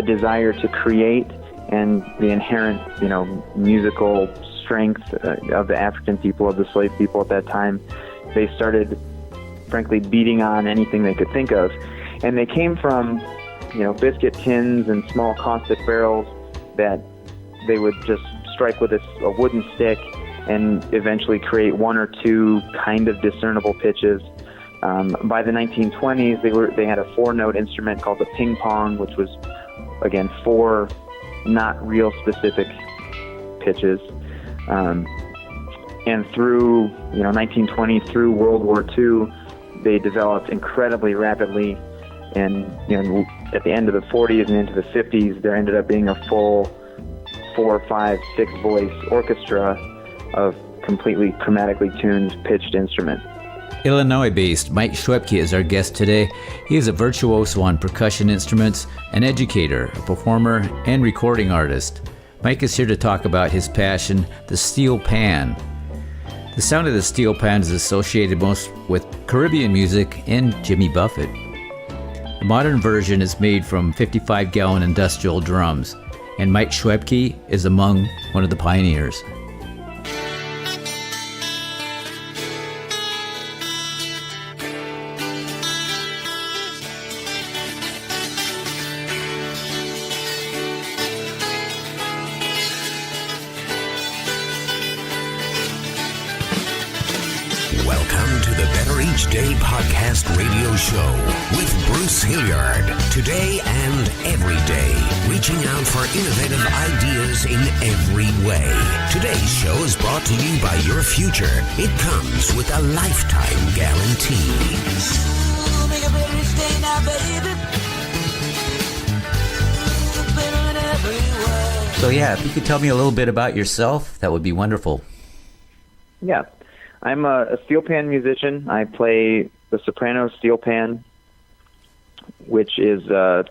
the desire to create and the inherent, musical strength of the African people, of the slave people at that time, they started, frankly, beating on anything they could think of. And they came from, biscuit tins and small caustic barrels that they would just strike with a wooden stick and eventually create one or two kind of discernible pitches. By the 1920s, they had a 4-note instrument called the ping pong, which was, again, 4 not real specific pitches. And through 1920 through World War II, they developed incredibly rapidly. And at the end of the 40s and into the 50s, there ended up being a full 4, 5, 6 voice orchestra of completely chromatically tuned pitched instruments. Illinois-based Mike Schwebke is our guest today. He is a virtuoso on percussion instruments, an educator, a performer, and recording artist. Mike is here to talk about his passion, the steelpan. The sound of the steelpan is associated most with Caribbean music and Jimmy Buffett. The modern version is made from 55-gallon industrial drums, and Mike Schwebke is among one of the pioneers. Welcome to the Better Each Day podcast radio show with Bruce Hilliard. Today and every day, reaching out for innovative ideas in every way. Today's show is brought to you by your future. It comes with a lifetime guarantee. Make a better each day now, baby. Better in every way. So if you could tell me a little bit about yourself, that would be wonderful. Yeah. I'm a steelpan musician. I play the soprano steelpan, which is an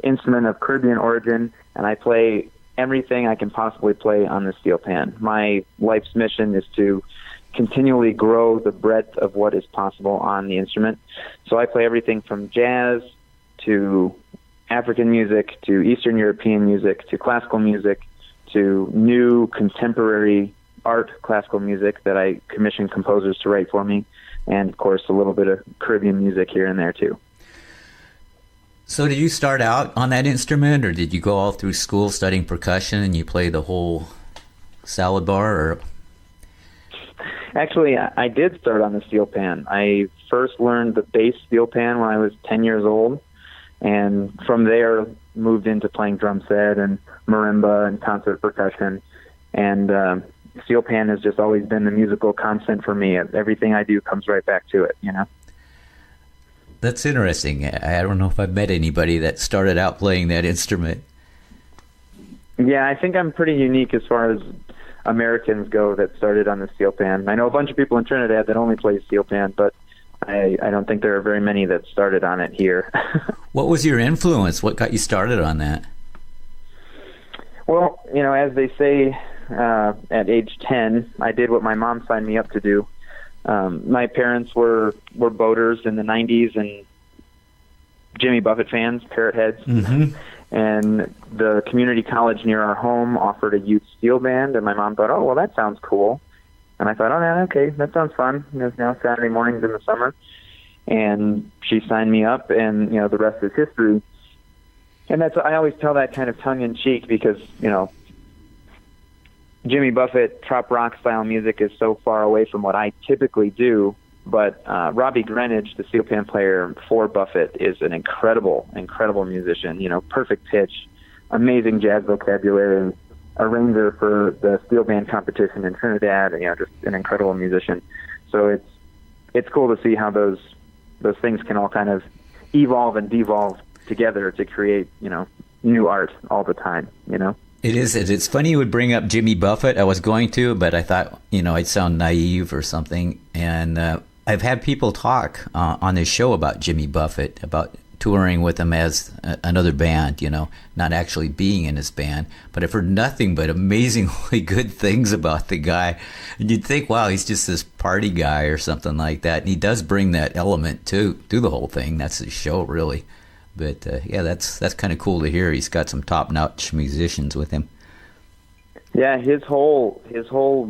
instrument of Caribbean origin, and I play everything I can possibly play on the steelpan. My life's mission is to continually grow the breadth of what is possible on the instrument. So I play everything from jazz to African music to Eastern European music to classical music to new contemporary art classical music that I commission composers to write for me, and of course a little bit of Caribbean music here and there too. So did you start out on that instrument, or did you go all through school studying percussion and you play the whole salad bar? Or Actually, I did start on the steelpan. I first learned the bass steelpan when I was 10 years old, and from there moved into playing drum set and marimba and concert percussion. And steelpan has just always been the musical constant for me. Everything I do comes right back to it, That's interesting. I don't know if I've met anybody that started out playing that instrument. Yeah, I think I'm pretty unique as far as Americans go that started on the steelpan. I know a bunch of people in Trinidad that only play steelpan, but I don't think there are very many that started on it here. What was your influence? What got you started on that? Well, as they say, at age 10, I did what my mom signed me up to do. My parents were boaters in the 90s and Jimmy Buffett fans, parrot heads. Mm-hmm. And the community college near our home offered a youth steel band, and my mom thought, oh, well, that sounds cool. And I thought, oh, yeah, okay, that sounds fun. It's now Saturday mornings in the summer. And she signed me up, and, the rest is history. And I always tell that kind of tongue-in-cheek because, Jimmy Buffett trop rock style music is so far away from what I typically do, but Robbie Greenidge, the steelpan player for Buffett, is an incredible musician. Perfect pitch, amazing jazz vocabulary, arranger for the steel band competition in Trinidad, and just an incredible musician. So it's cool to see how those things can all kind of evolve and devolve together to create new art all the time. It is. It's funny you would bring up Jimmy Buffett. I was going to, but I thought, I'd sound naive or something. And I've had people talk on this show about Jimmy Buffett, about touring with him as another band, not actually being in his band. But I've heard nothing but amazingly good things about the guy. And you'd think, wow, he's just this party guy or something like that. And he does bring that element to the whole thing. That's his show, really. But yeah, that's kind of cool to hear. He's got some top-notch musicians with him. Yeah, his whole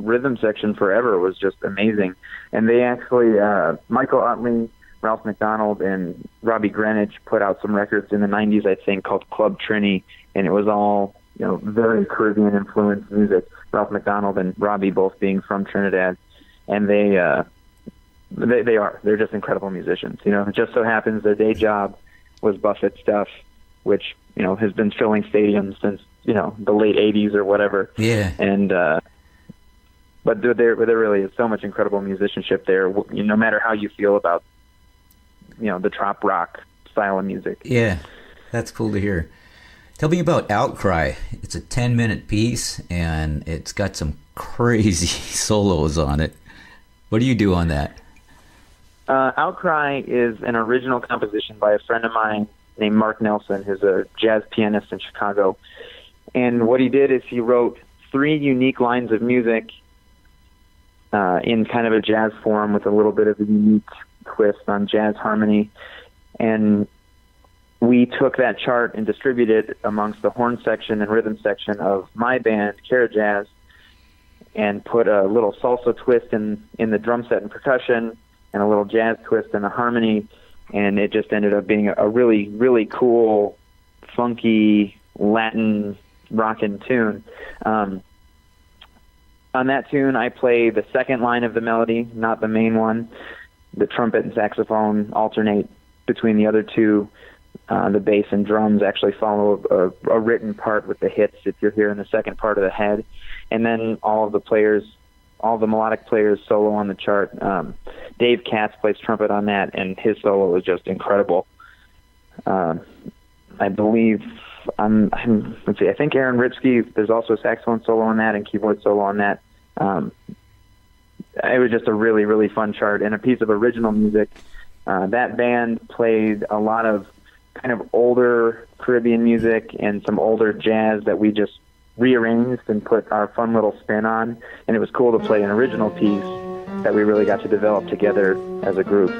rhythm section forever was just amazing. And they actually, Michael Utley, Ralph McDonald, and Robbie Greenwich put out some records in the 90s, I think, called Club Trini, and it was all, very Caribbean-influenced music. Ralph McDonald and Robbie both being from Trinidad, and they're just incredible musicians. It just so happens their day job was Buffett stuff, which has been filling stadiums since the late 80s or whatever. Yeah. And but there really is so much incredible musicianship there. No matter how you feel about the trop rock style of music. Yeah, that's cool to hear. Tell me about Outcry. It's a 10-minute piece, and it's got some crazy solos on it. What do you do on that? Outcry is an original composition by a friend of mine named Mark Nelson, who's a jazz pianist in Chicago. And what he did is he wrote 3 unique lines of music in kind of a jazz form with a little bit of a unique twist on jazz harmony. And we took that chart and distributed it amongst the horn section and rhythm section of my band, Cara Jazz, and put a little salsa twist in the drum set and percussion and a little jazz twist in the harmony. And it just ended up being a really, really cool, funky, Latin rockin' tune. On that tune, I play the second line of the melody, not the main one. The trumpet and saxophone alternate between the other two. The bass and drums actually follow a written part with the hits if you're hearing the second part of the head. And then all the melodic players solo on the chart. Dave Katz plays trumpet on that, and his solo was just incredible. I believe, let's see, I think Aaron Ripsky, there's also a saxophone solo on that and keyboard solo on that. It was just a really, really fun chart and a piece of original music. That band played a lot of kind of older Caribbean music and some older jazz that we just rearranged and put our fun little spin on. And it was cool to play an original piece that we really got to develop together as a group.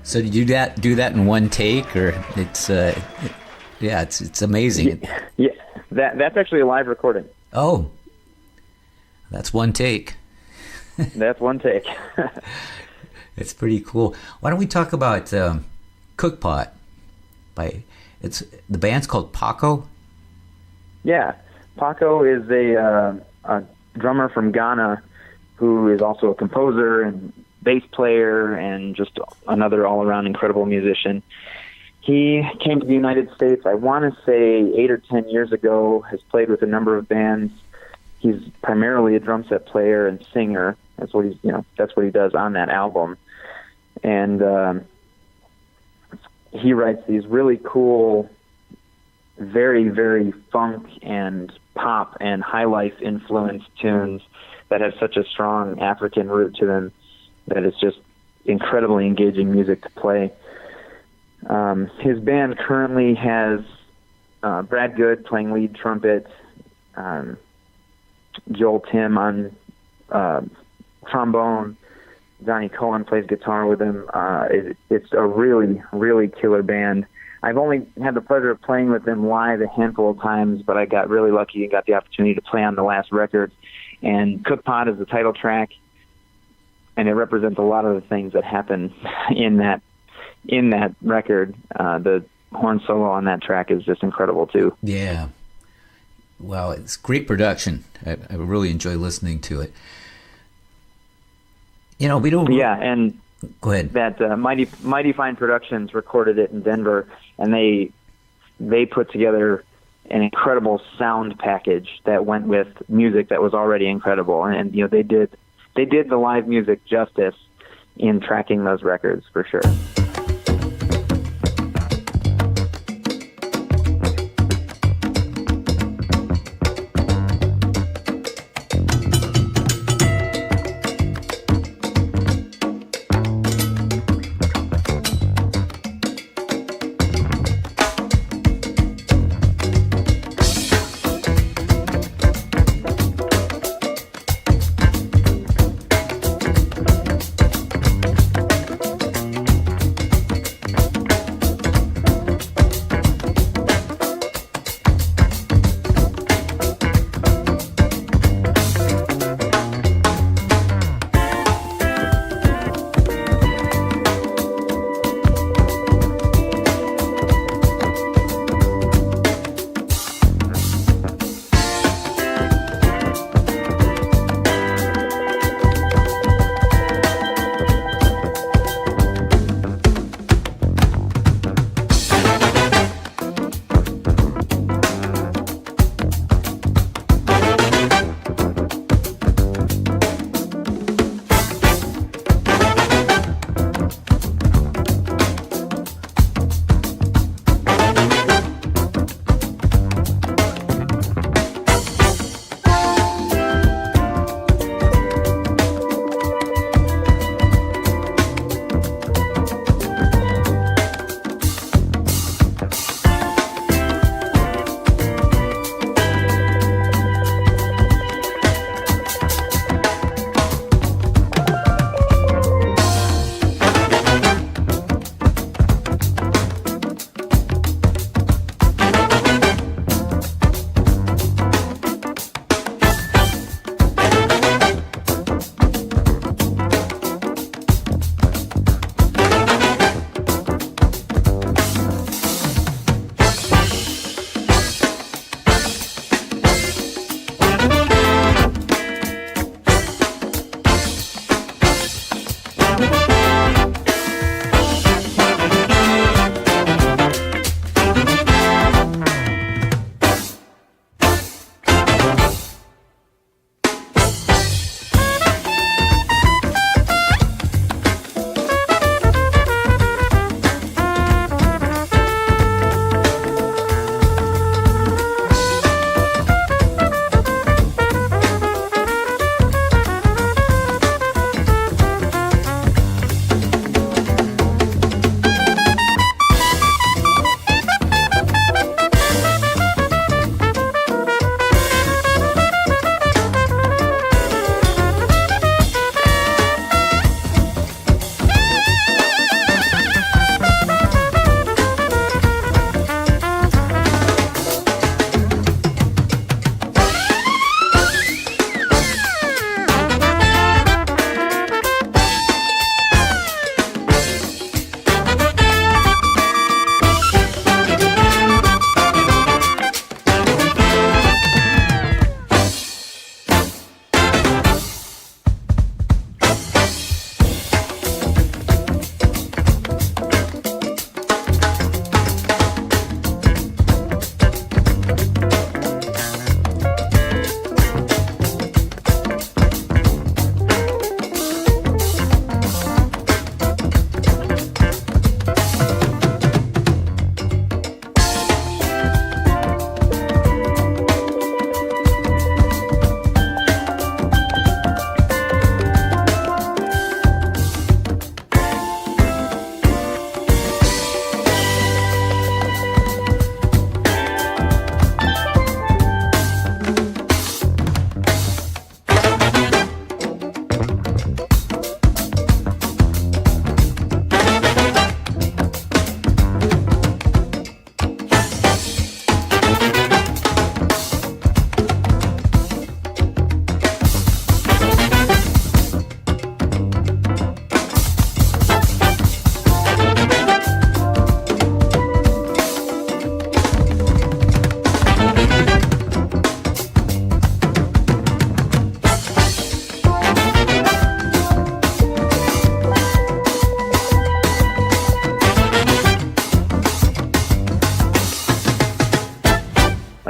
So did you do that in one take, or it's it's amazing. Yeah, that's actually a live recording. Oh, that's one take. That's one take. It's pretty cool. Why don't we talk about Cookpot? The band's called Paa Kow. Yeah, Paa Kow is a drummer from Ghana who is also a composer and bass player and just another all-around incredible musician. He came to the United States, I want to say 8 or 10 years ago, has played with a number of bands. He's primarily a drum set player and singer, That's what he does on that album. And he writes these really cool, very, very funk and pop and high life influenced tunes that have such a strong African root to them that it's just incredibly engaging music to play. His band currently has Brad Good playing lead trumpet, Joel Tim on trombone, Johnny Cohen plays guitar with him. It's a really, really killer band. I've only had the pleasure of playing with them live a handful of times, but I got really lucky and got the opportunity to play on the last record. And Cook Pot is the title track, and it represents a lot of the things that happen in that record. The horn solo on that track is just incredible too. Yeah. Well, it's great production. I really enjoy listening to it. You know, we don't... Yeah, and go ahead. That Mighty Fine Productions recorded it in Denver, and they put together an incredible sound package that went with music that was already incredible. And you know, they did the live music justice in tracking those records for sure.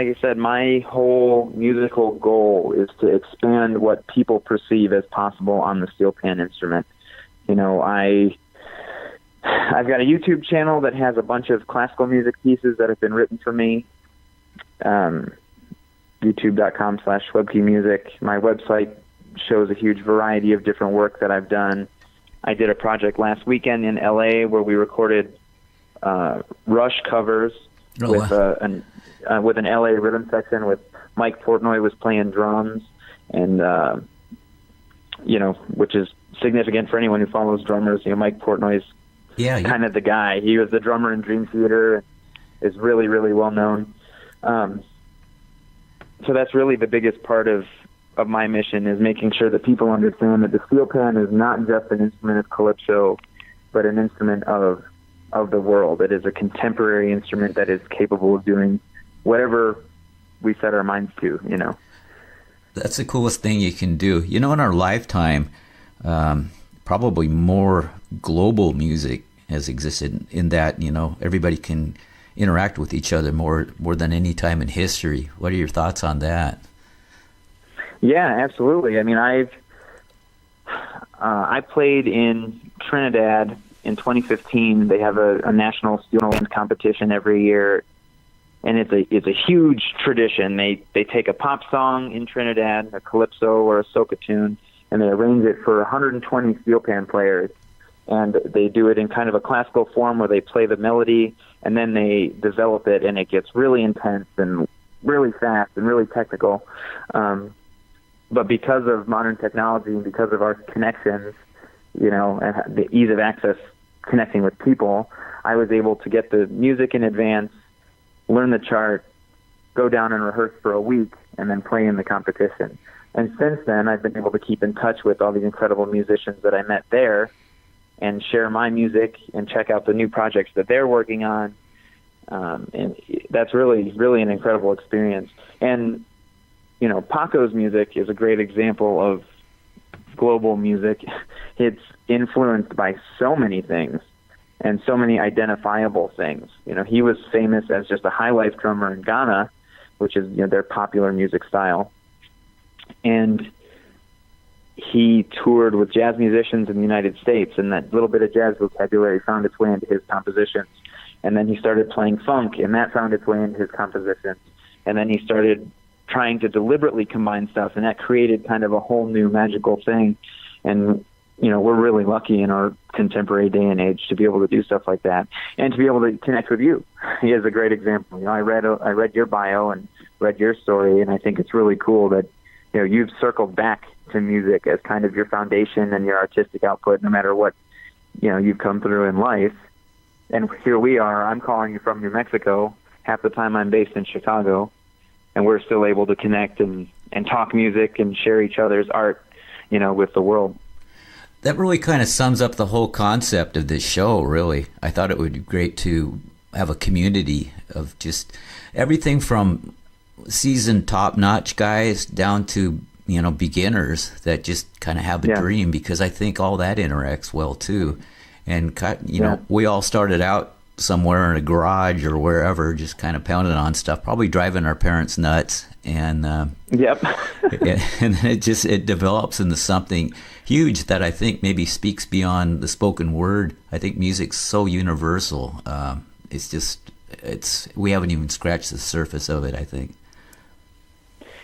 like I said, my whole musical goal is to expand what people perceive as possible on the steelpan instrument. I've got a YouTube channel that has a bunch of classical music pieces that have been written for me. YouTube.com/Schwebke Music. My website shows a huge variety of different work that I've done. I did a project last weekend in LA where we recorded Rush covers with an LA rhythm section with Mike Portnoy was playing drums, and which is significant for anyone who follows drummers. Mike Portnoy's kind of the guy. He was the drummer in Dream Theater and is really, really well known. So that's really the biggest part of my mission, is making sure that people understand that the steelpan is not just an instrument of calypso, but an instrument of the world. It is a contemporary instrument that is capable of doing whatever we set our minds to, That's the coolest thing you can do. In our lifetime, probably more global music has existed in that, everybody can interact with each other more than any time in history. What are your thoughts on that? Yeah, absolutely. I mean, I played in Trinidad in 2015. They have a national steelpan competition every year, and it's a huge tradition. They take a pop song in Trinidad, a calypso or a soca tune, and they arrange it for 120 steelpan players. And they do it in kind of a classical form where they play the melody and then they develop it, and it gets really intense and really fast and really technical. But because of modern technology and because of our connections, and the ease of access connecting with people, I was able to get the music in advance, learn the chart, go down and rehearse for a week, and then play in the competition. And since then, I've been able to keep in touch with all these incredible musicians that I met there and share my music and check out the new projects that they're working on. And that's really, really an incredible experience. And, Paa Kow's music is a great example of global music. It's influenced by so many things and so many identifiable things. He was famous as just a high life drummer in Ghana, which is, their popular music style. And he toured with jazz musicians in the United States, and that little bit of jazz vocabulary found its way into his compositions. And then he started playing funk, and that found its way into his compositions. And then he started trying to deliberately combine stuff, and that created kind of a whole new magical thing. And, we're really lucky in our contemporary day and age to be able to do stuff like that and to be able to connect with you. He is a great example. I read your bio and read your story, and I think it's really cool that, you've circled back to music as kind of your foundation and your artistic output, no matter what, you've come through in life. And here we are. I'm calling you from New Mexico. Half the time I'm based in Chicago, and we're still able to connect and talk music and share each other's art, with the world. That really kind of sums up the whole concept of this show, really. I thought it would be great to have a community of just everything from seasoned top-notch guys down to, beginners that just kind of have a dream, because I think all that interacts well, too. And, we all started out somewhere in a garage or wherever, just kind of pounding on stuff, probably driving our parents nuts. And and it develops into something huge that I think maybe speaks beyond the spoken word. I think music's so universal. We haven't even scratched the surface of it, I think.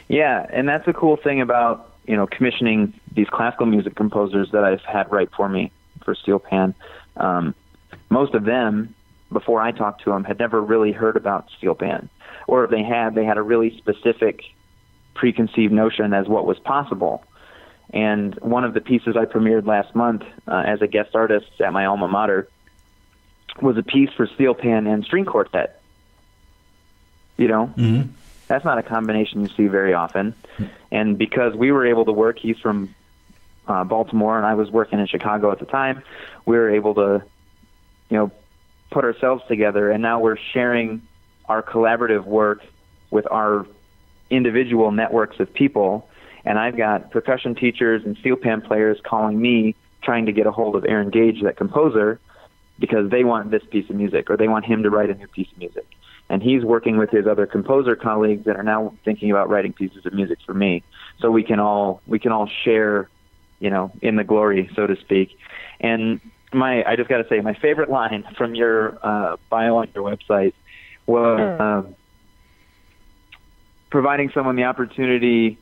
Yeah, and that's the cool thing about, commissioning these classical music composers that I've had write for me for Steelpan. Most of them, before I talked to them, had never really heard about Steelpan. Or if they had a really specific preconceived notion as what was possible. And one of the pieces I premiered last month as a guest artist at my alma mater was a piece for Steelpan and string quartet. Mm-hmm. That's not a combination you see very often. And because we were able to work, he's from Baltimore and I was working in Chicago at the time, we were able to, put ourselves together, and now we're sharing our collaborative work with our individual networks of people. And I've got percussion teachers and steelpan players calling me, trying to get a hold of Aaron Gage, that composer, because they want this piece of music or they want him to write a new piece of music. and he's working with his other composer colleagues that are now thinking about writing pieces of music for me. So we can all share, in the glory, so to speak. And I just got to say, my favorite line from your bio on your website was providing someone the opportunity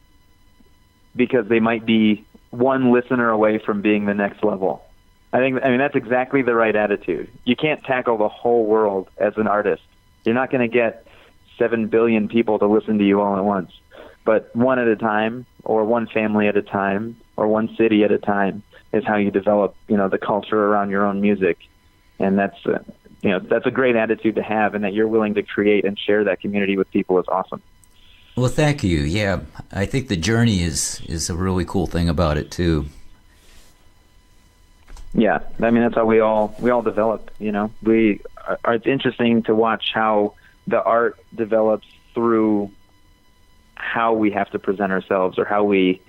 because they might be one listener away from being the next level. I mean, that's exactly the right attitude. You can't tackle the whole world as an artist. You're not going to get 7 billion people to listen to you all at once, but one at a time, or one family at a time, or one city at a time is how you develop, the culture around your own music. And that's a great attitude to have, and that you're willing to create and share that community with people is awesome. Well, thank you. Yeah, I think the journey is a really cool thing about it too. Yeah, I mean, that's how we all develop. It's interesting to watch how the art develops through how we have to present ourselves, or how we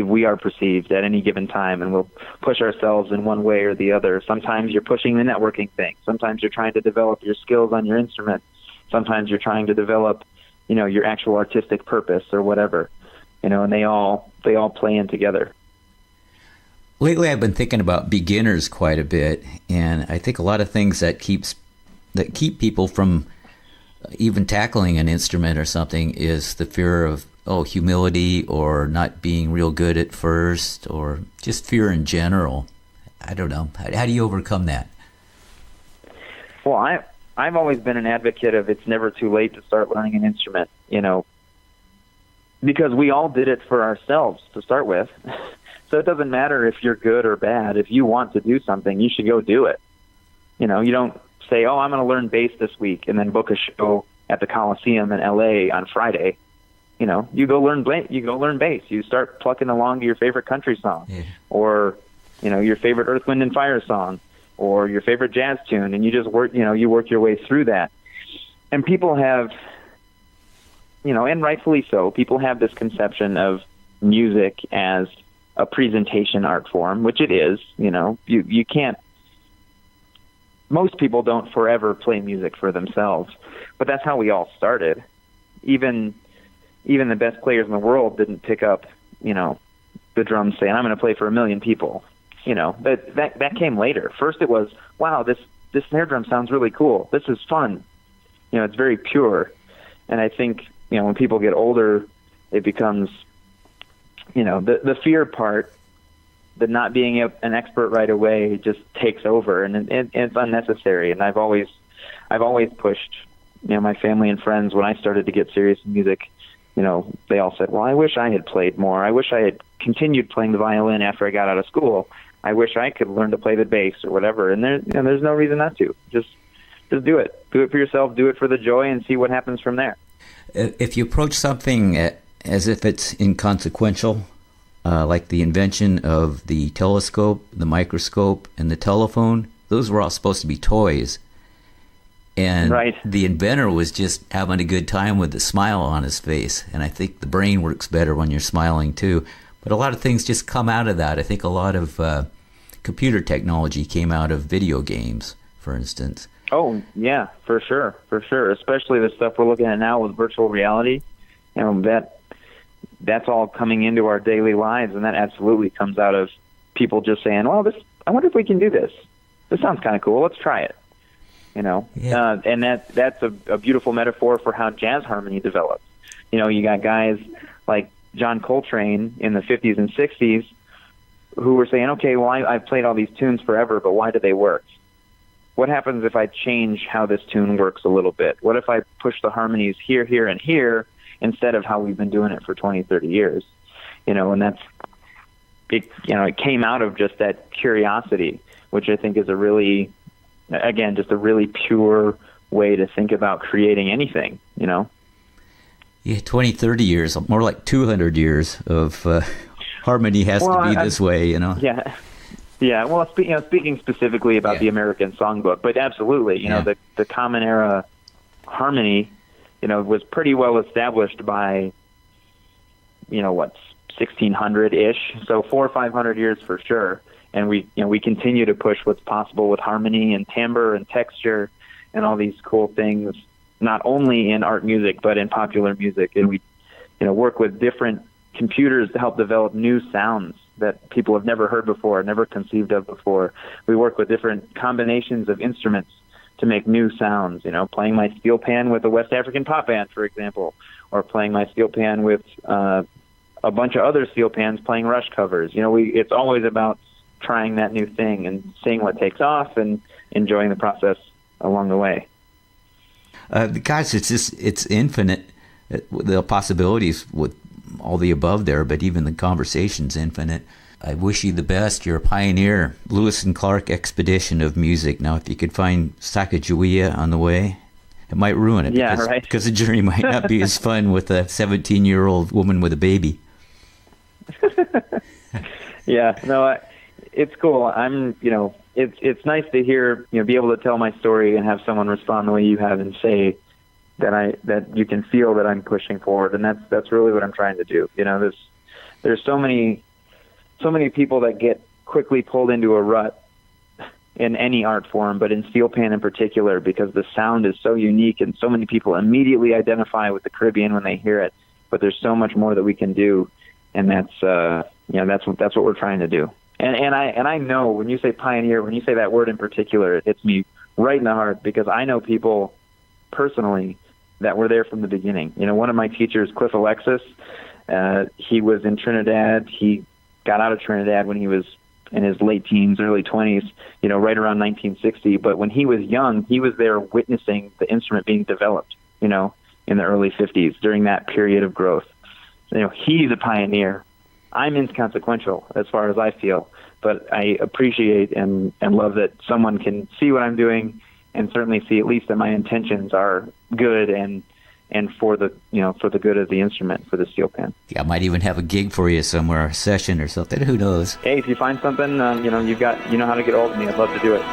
we are perceived at any given time, and we'll push ourselves in one way or the other. Sometimes you're pushing the networking thing. Sometimes you're trying to develop your skills on your instrument. Sometimes you're trying to develop, your actual artistic purpose or whatever, and they all play in together. Lately, I've been thinking about beginners quite a bit, and I think a lot of things that keep people from even tackling an instrument or something is the fear of humility, or not being real good at first, or just fear in general. I don't know. How do you overcome that? Well, I've always been an advocate of it's never too late to start learning an instrument, because we all did it for ourselves to start with. So it doesn't matter if you're good or bad. If you want to do something, you should go do it. You don't say, I'm going to learn bass this week and then book a show at the Coliseum in LA on Friday. You go learn bass. You start plucking along to your favorite country song, or, your favorite Earth, Wind and Fire song, or your favorite jazz tune. And you just work, you work your way through that. And people have, and rightfully so, people have this conception of music as a presentation art form, which it is. You can't, most people don't forever play music for themselves, but that's how we all started. Even the best players in the world didn't pick up, the drums saying, I'm going to play for 1 million people. That came later. First it was, wow, this snare drum sounds really cool. This is fun. It's very pure. And I think, when people get older, it becomes, the fear part, the not being an expert right away just takes over, and it's unnecessary. And I've always pushed, my family and friends, when I started to get serious in music, they all said, well, I wish I had played more. I wish I had continued playing the violin after I got out of school. I wish I could learn to play the bass or whatever. And there's no reason not to. Just do it. Do it for yourself. Do it for the joy, and see what happens from there. If you approach something as if it's inconsequential, like the invention of the telescope, the microscope, and the telephone, those were all supposed to be toys. And right. The inventor was just having a good time with a smile on his face. And I think the brain works better when you're smiling too. But a lot of things just come out of that. I think a lot of computer technology came out of video games, for instance. Oh, yeah, for sure. Especially the stuff we're looking at now with virtual reality. That's all coming into our daily lives, and that absolutely comes out of people just saying, well, I wonder if we can do this. This sounds kind of cool. Let's try it. Yeah. And that's a beautiful metaphor for how jazz harmony develops. You got guys like John Coltrane in the 50s and 60s who were saying, okay, well, I've played all these tunes forever, but why do they work? What happens if I change how this tune works a little bit? What if I push the harmonies here, here, and here instead of how we've been doing it for 20, 30 years? And that's it. It came out of just that curiosity, which I think is a really pure way to think about creating anything, Yeah, 20, 30 years, more like 200 years of harmony has to be this way, Yeah. Yeah, well, speaking specifically about the American Songbook, but absolutely, the Common Era harmony, was pretty well established by, 1600-ish, so 400 or 500 years for sure. And we continue to push what's possible with harmony and timbre and texture, and all these cool things, not only in art music, but in popular music. And we, work with different computers to help develop new sounds that people have never heard before, never conceived of before. We work with different combinations of instruments to make new sounds, playing my Steelpan with a West African pop band, for example, or playing my Steelpan with a bunch of other Steelpans playing Rush covers. It's always about trying that new thing and seeing what takes off and enjoying the process along the way. Guys, it's infinite, the possibilities with all the above there, but even the conversation's infinite. I wish you the best. You're a pioneer. Lewis and Clark expedition of music. Now, if you could find Sacagawea on the way, it might ruin it. Yeah, right. Because the journey might not be as fun with a 17-year-old woman with a baby. Yeah, no, it's cool. It's nice to hear, be able to tell my story and have someone respond the way you have and say that you can feel that I'm pushing forward, and that's really what I'm trying to do. There's so many people that get quickly pulled into a rut in any art form, but in Steelpan in particular, because the sound is so unique and so many people immediately identify with the Caribbean when they hear it. But there's so much more that we can do, and that's what we're trying to do. And I know when you say pioneer, when you say that word in particular, it hits me right in the heart, because I know people personally that were there from the beginning. One of my teachers, Cliff Alexis, he was in Trinidad. He got out of Trinidad when he was in his late teens, early 20s, right around 1960. But when he was young, he was there witnessing the instrument being developed, in the early 50s during that period of growth. He's a pioneer. I'm inconsequential as far as I feel, but I appreciate and love that someone can see what I'm doing and certainly see at least that my intentions are good and for the good of the instrument, for the Steelpan. Yeah, I might even have a gig for you somewhere, a session or something. Who knows? Hey, if you find something, you know how to get hold of me. I'd love to do it.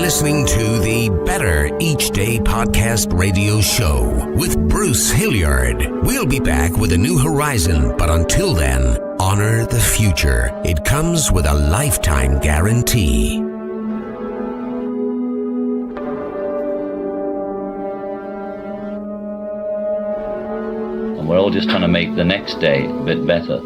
Listening to the Better Each Day podcast radio show with Bruce Hilliard. We'll be back with a new horizon, but until then, honor the future. It comes with a lifetime guarantee. And we're all just trying to make the next day a bit better.